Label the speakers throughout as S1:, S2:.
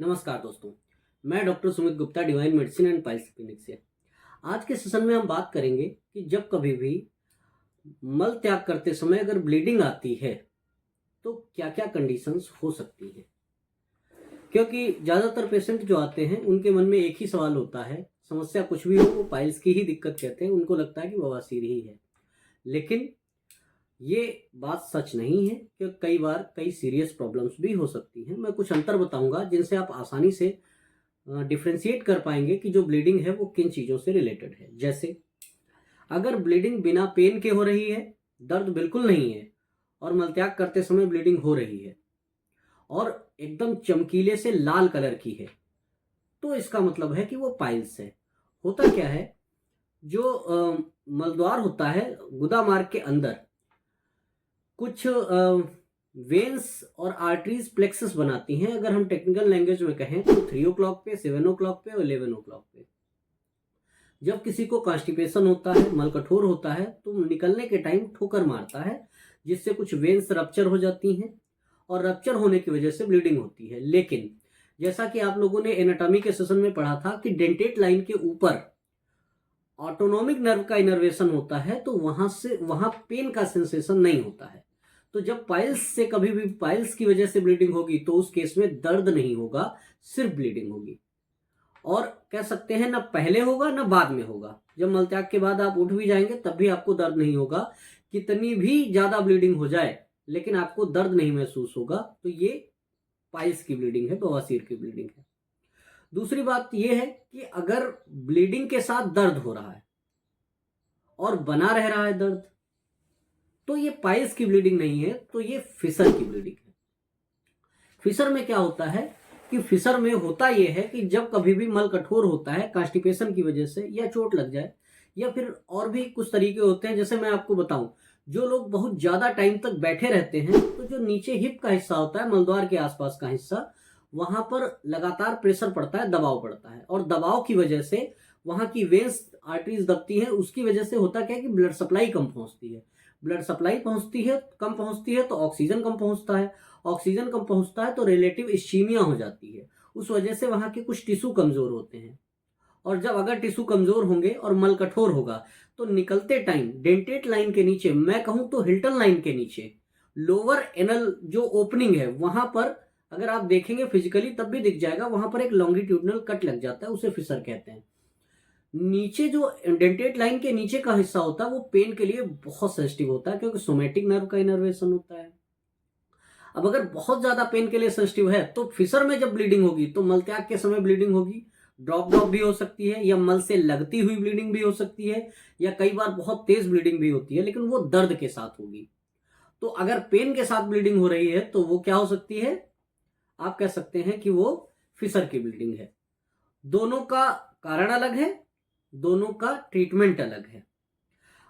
S1: नमस्कार दोस्तों, मैं doctor Sumit Gupta divine medicine and piles clinic से। आज के सेशन में हम बात करेंगे कि जब कभी भी मल त्याग करते समय अगर ब्लीडिंग आती है तो क्या क्या कंडीशंस हो सकती है। क्योंकि ज़्यादातर पेशेंट जो आते हैं उनके मन में एक ही सवाल होता है, समस्या कुछ भी हो वो पाइल्स की ही दिक्कत कहते हैं, उनको लगता है कि बवासीर ही है। लेकिन ये बात सच नहीं है कि कई बार कई सीरियस प्रॉब्लम्स भी हो सकती हैं। मैं कुछ अंतर बताऊंगा जिनसे आप आसानी से डिफ्रेंशिएट कर पाएंगे कि जो ब्लीडिंग है वो किन चीज़ों से रिलेटेड है। जैसे अगर ब्लीडिंग बिना पेन के हो रही है, दर्द बिल्कुल नहीं है और मलत्याग करते समय ब्लीडिंग हो रही है और एकदम चमकीले से लाल कलर की है, तो इसका मतलब है कि वो पाइल्स है। होता क्या है, जो मलद्वार होता है गुदा मार्ग के अंदर कुछ वेन्स और आर्टरीज प्लेक्सस बनाती हैं। अगर हम टेक्निकल लैंग्वेज में कहें तो 3 o'clock पे, 7 o'clock पे और 11 o'clock पे। जब किसी को कॉन्स्टिपेशन होता है, मल कठोर होता है, तो निकलने के टाइम ठोकर मारता है जिससे कुछ वेन्स रप्चर हो जाती हैं और रप्चर होने की वजह से ब्लीडिंग होती है। लेकिन जैसा कि आप लोगों ने एनाटॉमी के सेशन में पढ़ा था कि डेंटेट लाइन के ऊपर ऑटोनोमिक नर्व का इनर्वेशन होता है, तो वहां पेन का सेंसेशन नहीं होता है। तो जब पाइल्स से कभी भी पाइल्स की वजह से ब्लीडिंग होगी तो उस केस में दर्द नहीं होगा, सिर्फ ब्लीडिंग होगी। और कह सकते हैं ना पहले होगा ना बाद में होगा। जब मलत्याग के बाद आप उठ भी जाएंगे तब भी आपको दर्द नहीं होगा, कितनी भी ज्यादा ब्लीडिंग हो जाए लेकिन आपको दर्द नहीं महसूस होगा। तो ये पाइल्स की ब्लीडिंग है, बवासीर की ब्लीडिंग है। दूसरी बात यह है कि अगर ब्लीडिंग के साथ दर्द हो रहा है और बना रह रहा है दर्द, तो ये पाइल्स की ब्लीडिंग नहीं है, तो ये फिसर की ब्लीडिंग है। फिसर में क्या होता है कि फिसर में होता यह है कि जब कभी भी मल कठोर होता है कॉन्स्टिपेशन की वजह से या चोट लग जाए या फिर और भी कुछ तरीके होते हैं। जैसे मैं आपको बताऊं, जो लोग बहुत ज्यादा टाइम तक बैठे रहते हैं तो जो नीचे हिप का हिस्सा होता है, मलद्वार के आसपास का हिस्सा, वहां पर लगातार प्रेशर पड़ता है, दबाव पड़ता है और दबाव की वजह से वहां की वेन्स आर्टरीज दबती है। उसकी वजह से होता क्या है कि ब्लड सप्लाई कम पहुंचती है। ब्लड सप्लाई कम पहुंचती है तो ऑक्सीजन कम पहुंचता है, ऑक्सीजन कम पहुंचता है तो रिलेटिव इस्चीमिया हो जाती है। उस वजह से वहां के कुछ टिश्यू कमजोर होते हैं और जब अगर टिश्यू कमजोर होंगे और मल कठोर होगा तो निकलते टाइम डेंटेट लाइन के नीचे, मैं कहूं तो हिल्टन लाइन के नीचे, लोअर एनल जो ओपनिंग है वहां पर अगर आप देखेंगे फिजिकली तब भी दिख जाएगा, वहां पर एक लॉन्गिट्यूडनल कट लग जाता है, उसे फिसर कहते हैं। नीचे जो डेंटेट लाइन के नीचे का हिस्सा होता है वो पेन के लिए बहुत सेंसिटिव होता है क्योंकि सोमेटिक नर्व का इनर्वेशन होता है। अब अगर बहुत ज्यादा पेन के लिए सेंसिटिव है तो फिसर में जब ब्लीडिंग होगी तो मलत्याग के समय ब्लीडिंग होगी, ड्रॉप भी हो सकती है या मल से लगती हुई ब्लीडिंग भी हो सकती है या कई बार बहुत तेज ब्लीडिंग भी होती है, लेकिन वो दर्द के साथ होगी। तो अगर पेन के साथ ब्लीडिंग हो रही है तो वो क्या हो सकती है, आप कह सकते हैं कि वो फिसर की ब्लीडिंग है। दोनों का कारण अलग है, दोनों का ट्रीटमेंट अलग है।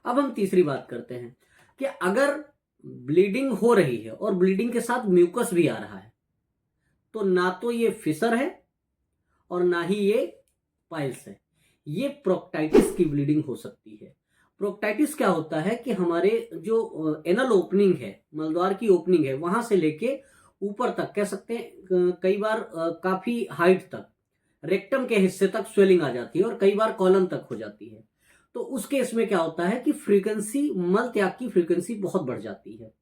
S1: अब हम तीसरी बात करते हैं कि अगर ब्लीडिंग हो रही है और ब्लीडिंग के साथ म्यूकस भी आ रहा है तो ना तो ये फिसर है और ना ही ये पाइल्स है, ये प्रोक्टाइटिस की ब्लीडिंग हो सकती है। प्रोक्टाइटिस क्या होता है कि हमारे जो एनल ओपनिंग है, मलद्वार की ओपनिंग है, वहां से लेके ऊपर तक कह सकते हैं, कई बार काफी हाइट तक रेक्टम के हिस्से तक स्वेलिंग आ जाती है और कई बार कॉलन तक हो जाती है। तो उस केस में क्या होता है कि फ्रीक्वेंसी, मल त्याग की फ्रीक्वेंसी बहुत बढ़ जाती है।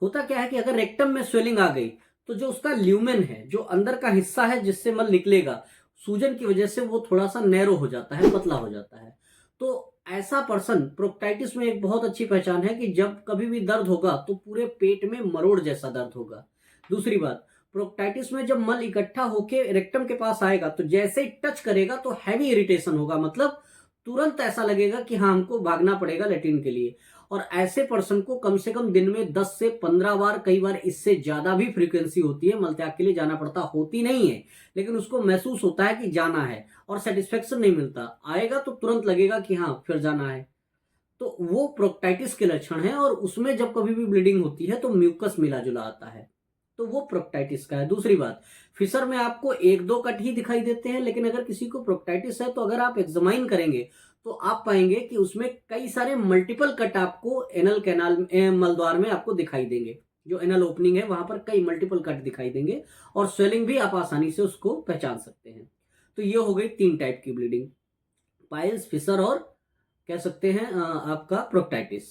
S1: होता क्या है कि अगर रेक्टम में स्वेलिंग आ गई तो जो उसका ल्यूमेन है, जो अंदर का हिस्सा है जिससे मल निकलेगा, सूजन की वजह से वो थोड़ा सा नैरो हो जाता है, पतला हो जाता है। तो ऐसा पर्सन, प्रोक्टाइटिस में एक बहुत अच्छी पहचान है कि जब कभी भी दर्द होगा तो पूरे पेट में मरोड़ जैसा दर्द होगा। दूसरी बात, प्रोक्टाइटिस में जब मल इकट्ठा होके रेक्टम के पास आएगा तो जैसे ही टच करेगा तो हैवी इरिटेशन होगा, मतलब तुरंत ऐसा लगेगा कि हाँ हमको भागना पड़ेगा लेटिन के लिए। और ऐसे पर्सन को कम से कम दिन में 10 से 15 बार, कई बार इससे ज्यादा भी फ्रीक्वेंसी होती है, मलत्याग के लिए जाना पड़ता, होती नहीं है लेकिन उसको महसूस होता है कि जाना है और सेटिस्फेक्शन नहीं मिलता। आएगा तो तुरंत लगेगा कि हाँ फिर जाना है। तो वो प्रोक्टाइटिस के लक्षण है और उसमें जब कभी भी ब्लीडिंग होती है तो म्यूकस मिला जुला आता है, तो वो प्रोक्टाइटिस का है। दूसरी बात, फिशर में आपको एक दो कट ही दिखाई देते हैं, लेकिन अगर किसी को प्रोक्टाइटिस है तो अगर आप एग्जामाइन करेंगे तो आप पाएंगे कि उसमें कई सारे मल्टीपल कट आपको एनल कैनाल मलद्वार में आपको दिखाई देंगे। जो एनल ओपनिंग है वहां पर कई मल्टीपल कट दिखाई देंगे और स्वेलिंग भी आप आसानी से उसको पहचान सकते हैं। तो ये हो गई 3 टाइप की ब्लीडिंग, पाइल्स, फिशर और कह सकते हैं आपका प्रोक्टाइटिस।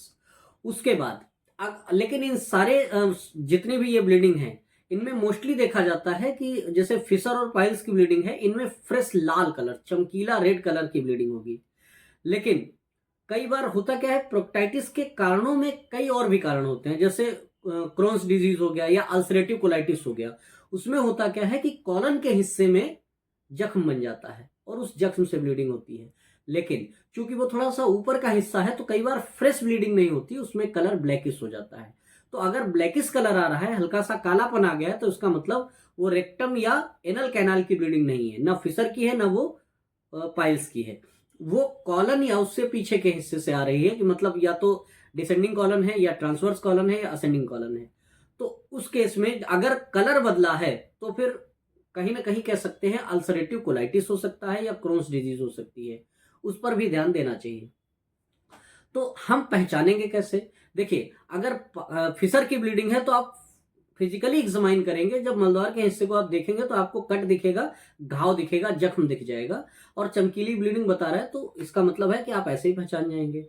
S1: उसके बाद लेकिन इन सारे जितने भी ये ब्लीडिंग है इनमें मोस्टली देखा जाता है कि जैसे फिशर और पाइल्स की ब्लीडिंग है इनमें फ्रेश लाल कलर, चमकीला रेड कलर की ब्लीडिंग होगी। लेकिन कई बार होता क्या है, प्रोक्टाइटिस के कारणों में कई और भी कारण होते हैं, जैसे क्रोन्स डिजीज हो गया या अल्सरेटिव कोलाइटिस हो गया। उसमें होता क्या है कि कॉलन के हिस्से में जख्म बन जाता है और उस जख्म से ब्लीडिंग होती है। लेकिन चूंकि वो थोड़ा सा ऊपर का हिस्सा है तो कई बार फ्रेश ब्लीडिंग नहीं होती, उसमें कलर ब्लैकिश हो जाता है। तो अगर ब्लैकिश कलर आ रहा है, हल्का सा कालापन आ गया है, तो इसका मतलब वो रेक्टम या एनल कैनाल की ब्लीडिंग नहीं है, ना फिशर की है ना वो पाइल्स की है, वो कॉलन या उससे पीछे के हिस्से से आ रही है, कि मतलब या तो डिसेंडिंग कॉलन है या ट्रांसवर्स कॉलन है या असेंडिंग कॉलन है। तो उस केस में अगर कलर बदला है तो फिर कहीं ना कहीं कह सकते हैं अल्सरेटिव कोलाइटिस हो सकता है या क्रोन्स डिजीज हो सकती है, उस पर भी ध्यान देना चाहिए। तो हम पहचानेंगे कैसे? देखिए, अगर फिशर की ब्लीडिंग है तो आप फिजिकली एग्जामाइन करेंगे, जब मलद्वार के हिस्से को आप देखेंगे तो आपको कट दिखेगा, घाव दिखेगा, जख्म दिख जाएगा और चमकीली ब्लीडिंग बता रहा है, तो इसका मतलब है कि आप ऐसे ही पहचान जाएंगे।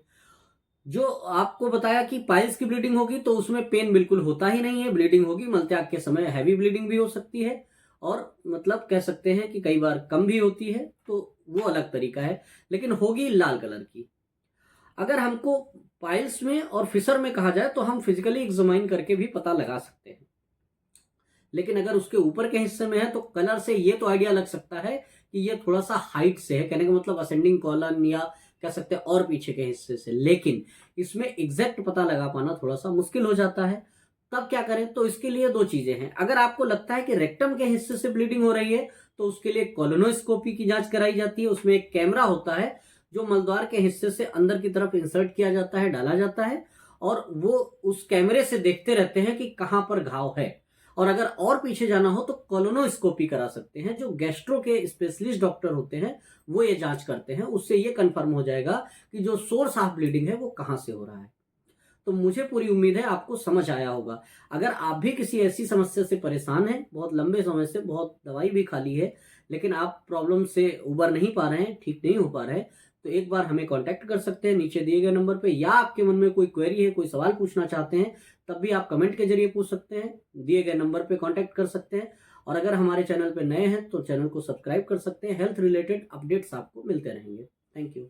S1: जो आपको बताया कि पाइल्स की ब्लीडिंग होगी तो उसमें पेन बिल्कुल होता ही नहीं है, ब्लीडिंग होगी, मलत्याग के समय हैवी ब्लीडिंग भी हो सकती है और मतलब कह सकते हैं कि कई बार कम भी होती है, तो वो अलग तरीका है, लेकिन होगी लाल कलर की। अगर हमको पाइल्स में और फिशर में कहा जाए तो हम फिजिकली एग्जामाइन करके भी पता लगा सकते हैं, लेकिन अगर उसके ऊपर के हिस्से में है तो कलर से ये तो आइडिया लग सकता है कि ये थोड़ा सा हाइट से है, कहने का मतलब असेंडिंग कॉलन या कह सकते हैं और पीछे के हिस्से से, लेकिन इसमें एग्जैक्ट पता लगा पाना थोड़ा सा मुश्किल हो जाता है। तब क्या करें? तो इसके लिए 2 चीजें हैं। अगर आपको लगता है कि रेक्टम के हिस्से से ब्लीडिंग हो रही है तो उसके लिए कोलोनोस्कोपी की जांच कराई जाती है। उसमें एक कैमरा होता है जो मलद्वार के हिस्से से अंदर की तरफ इंसर्ट किया जाता है, डाला जाता है, और वो उस कैमरे से देखते रहते हैं कि कहां पर घाव है। और अगर और पीछे जाना हो तो कोलोनोस्कोपी करा सकते हैं, जो गैस्ट्रो के स्पेशलिस्ट डॉक्टर होते हैं वो ये जांच करते हैं, उससे ये कंफर्म हो जाएगा कि जो सोर्स ऑफ ब्लीडिंग है वो कहां से हो रहा है। तो मुझे पूरी उम्मीद है आपको समझ आया होगा। अगर आप भी किसी ऐसी समस्या से परेशान हैं, बहुत लंबे समय से, बहुत दवाई भी खा ली है, लेकिन आप प्रॉब्लम से उबर नहीं पा रहे हैं, ठीक नहीं हो पा रहे हैं, तो एक बार हमें कांटेक्ट कर सकते हैं नीचे दिए गए नंबर पे, या आपके मन में कोई क्वेरी है, कोई सवाल पूछना चाहते हैं, तब भी आप कमेंट के जरिए पूछ सकते हैं, दिए गए नंबर पे कांटेक्ट कर सकते हैं। और अगर हमारे चैनल पे नए हैं तो चैनल को सब्सक्राइब कर सकते हैं। हेल्थ रिलेटेड अपडेट्स आपको मिलते रहेंगे। Thank you.